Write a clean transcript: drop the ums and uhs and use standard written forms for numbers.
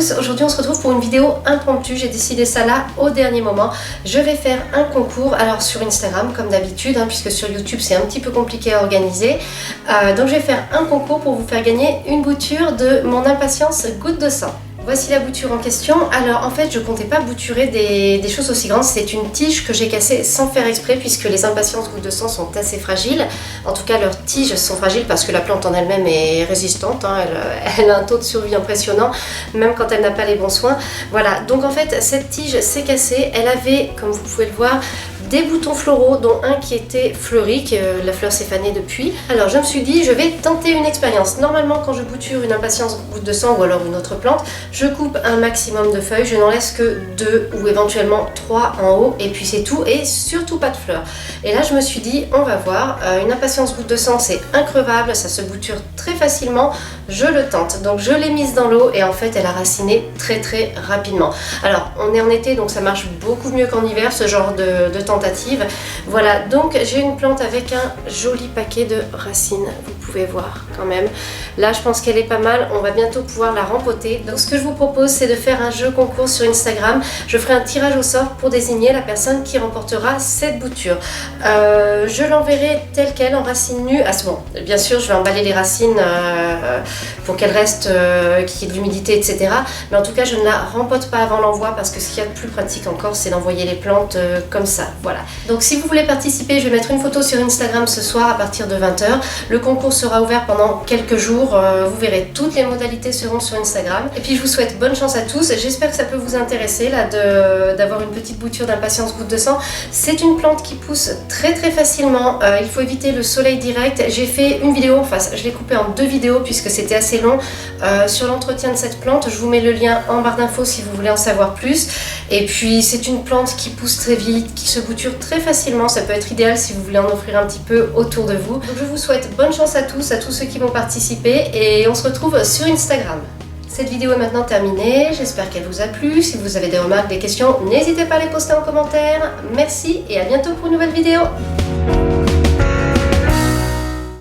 tous, aujourd'hui on se retrouve pour une vidéo impromptue, j'ai décidé ça là au dernier moment. Je vais faire un concours, alors sur Instagram comme d'habitude, puisque sur YouTube c'est un petit peu compliqué à organiser. Donc je vais faire un concours pour vous faire gagner une bouture de mon Impatience Goutte de Sang. Voici la bouture en question. Alors en fait je comptais pas bouturer des choses aussi grandes, c'est une tige que j'ai cassée sans faire exprès puisque les Impatience Goutte de Sang sont assez fragiles. En tout cas leurs tiges sont fragiles parce que la plante en elle-même est résistante, elle a un taux de survie impressionnant même quand elle n'a pas les bons soins. Voilà, donc en fait cette tige s'est cassée, elle avait, comme vous pouvez le voir, des boutons floraux dont un qui était fleuri, que la fleur s'est fanée depuis. Alors je me suis dit je vais tenter une expérience. Normalement quand je bouture une Impatience Goutte de Sang ou alors une autre plante, je coupe un maximum de feuilles, je n'en laisse que 2 ou éventuellement 3 en haut et puis c'est tout, et surtout pas de fleurs. Et là je me suis dit on va voir, une Impatience Goutte de Sang c'est increvable, ça se bouture très facilement, je le tente. Donc je l'ai mise dans l'eau et en fait elle a raciné très rapidement. Alors on est en été donc ça marche beaucoup mieux qu'en hiver ce genre de tentative. Voilà, donc j'ai une plante avec un joli paquet de racines, vous pouvez voir quand même. Là je pense qu'elle est pas mal, on va bientôt pouvoir la rempoter. Donc ce que je vous propose c'est de faire un jeu concours sur Instagram. Je ferai un tirage au sort pour désigner la personne qui remportera cette bouture. Je l'enverrai telle qu'elle en racines nues. Ah c'est bon, bien sûr je vais emballer les racines pour qu'elles restent, qu'il y ait de l'humidité, etc. Mais en tout cas je ne la rempote pas avant l'envoi parce que ce qu'il y a de plus pratique encore c'est d'envoyer les plantes comme ça. Voilà. Donc si vous voulez participer, je vais mettre une photo sur Instagram ce soir à partir de 20 h. Le concours sera ouvert pendant quelques jours. Vous verrez, toutes les modalités seront sur Instagram. Et puis je vous souhaite bonne chance à tous. J'espère que ça peut vous intéresser là d'avoir une petite bouture d'Impatience Goutte de Sang. C'est une plante qui pousse très facilement. Il faut éviter le soleil direct. J'ai fait une vidéo, enfin je l'ai coupée en 2 vidéos puisque c'était assez long, sur l'entretien de cette plante. Je vous mets le lien en barre d'infos si vous voulez en savoir plus. Et puis c'est une plante qui pousse très vite, qui se bouture très facilement, ça peut être idéal si vous voulez en offrir un petit peu autour de vous. Donc je vous souhaite bonne chance à tous ceux qui vont participer et on se retrouve sur Instagram. Cette vidéo est maintenant terminée, j'espère qu'elle vous a plu. Si vous avez des remarques, des questions, n'hésitez pas à les poster en commentaire. Merci et à bientôt pour une nouvelle vidéo.